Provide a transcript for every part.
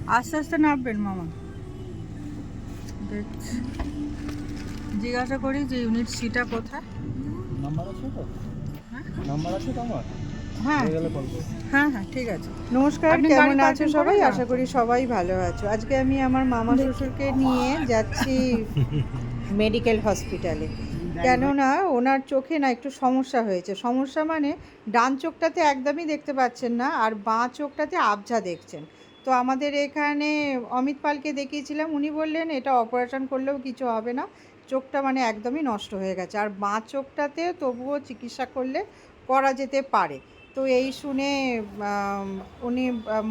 আস্তে আস্তে নামবেন মামা। দেখছি, জিজ্ঞাসা করি যে ইউনিট সিটা কোথায়। নাম্বার আছে তো? হ্যাঁ নাম্বার আছে তো আমার? হ্যাঁ হয়ে গেলে কল করো। হ্যাঁ হ্যাঁ ঠিক আছে। নমস্কার, আপনি গাড়ি কেমন আছো পার্কিং সবাই? করেন না আশা তো? করি সবাই ভালো আছো। আজকে আমি আমার মামা শ্বশুরকে নিয়ে যাচ্ছি মেডিকেল হসপিটালে, কেননা ওনার চোখে না একটু সমস্যা হয়েছে। সমস্যা মানে ডান চোখটাতে একদমই দেখতে পাচ্ছেন না, আর বাঁ চোখটাতে আবঝা দেখছেন। তো আমাদের এখানে অমিত পালকে দেখিয়েছিলাম, উনি বললেন এটা অপারেশন করলেও কিছু হবে না, চোখটা মানে একদমই নষ্ট হয়ে গেছে। আর বাঁ চোখটাতে তবুও চিকিৎসা করলে করা যেতে পারে। তো এই শুনে উনি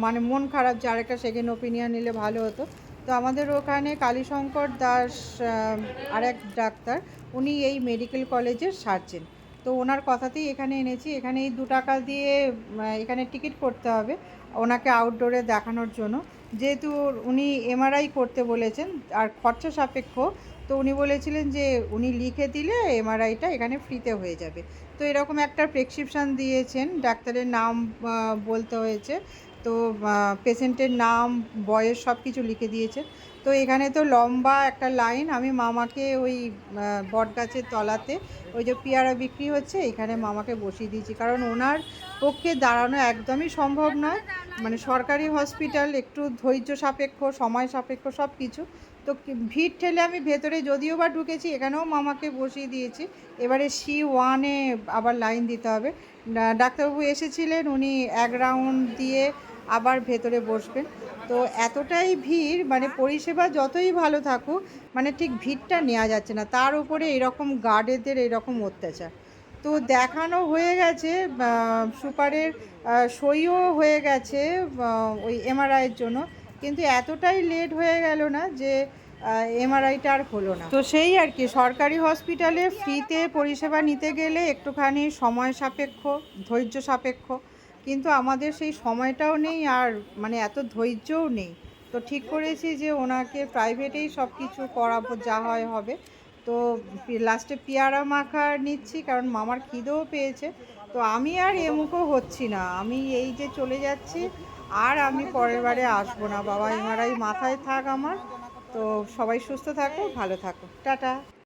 মানে মন খারাপ যে আরেকটা সেকেন্ড ওপিনিয়ন নিলে ভালো হতো। তো আমাদের ওখানে কালীশঙ্কর দাস আরেক ডাক্তার, উনি এই মেডিকেল কলেজের সার্জেন। তো ওনার কথাতেই এখানে এনেছি। এখানে এই 2 টাকা দিয়ে এখানে টিকিট করতে হবে ওনাকে আউটডোরে দেখানোর জন্য। যেহেতু উনি এমআরআই করতে বলেছেন আর খরচা সাপেক্ষ, তো উনি বলেছিলেন যে উনি লিখে দিলে এমআরআইটা এখানে ফ্রিতে হয়ে যাবে। তো এরকম একটা প্রেসক্রিপশান দিয়েছেন, ডাক্তারের নাম বলতে হয়েছে, তো পেশেন্টের নাম, বয়স সব কিছু লিখে দিয়েছে। তো এখানে তো লম্বা একটা লাইন। আমি মামাকে ওই বটগাছের তলাতে ওই যে পেয়ারা বিক্রি হচ্ছে এখানে মামাকে বসিয়ে দিয়েছি, কারণ ওনার পক্ষে দাঁড়ানো একদমই সম্ভব নয়। মানে সরকারি হসপিটাল, একটু ধৈর্য সাপেক্ষ, সময় সাপেক্ষ সব কিছু। তো ভিড় ঠেলে আমি ভেতরে যদিও বা ঢুকেছি, এখানেও মামাকে বসিয়ে দিয়েছি। এবারে C1-এ আবার লাইন দিতে হবে। ডাক্তারবাবু এসেছিলেন, উনি 1 রাউন্ড দিয়ে আবার ভেতরে বসবেন। তো এতটাই ভিড়, মানে পরিষেবা যতই ভালো থাকুক, মানে ঠিক ভিড়টা নেওয়া যাচ্ছে না। তার উপরে এরকম গার্ডেদের এরকম অত্যাচার। তো দেখানো হয়ে গেছে, সুপারের সইও হয়ে গেছে ওই এমআরআইয়ের জন্য, কিন্তু এতটাই লেট হয়ে গেল না যে এমআরআইটা আর হলো না। তো সেই আর কি, সরকারি হসপিটালে ফ্রিতে পরিষেবা নিতে গেলে একটুখানি সময় সাপেক্ষ, ধৈর্য সাপেক্ষ, কিন্তু আমাদের সেই সময়টাও নেই, আর মানে এত ধৈর্যও নেই। তো ঠিক করেছি যে ওনাকে প্রাইভেটেই সব কিছু করাবো, যা হয় হবে। তো লাস্টে পেয়ারা মাখা নিচ্ছি, কারণ মামার খিদেও পেয়েছে। তো আমি আর এমুখও হচ্ছি না, আমি এই যে চলে যাচ্ছি, আর আমি পরের বারে আসবো না। বাবা এমআরআই মাথায় থাক আমার। তো সবাই সুস্থ থাকো, ভালো থাকো, টাটা।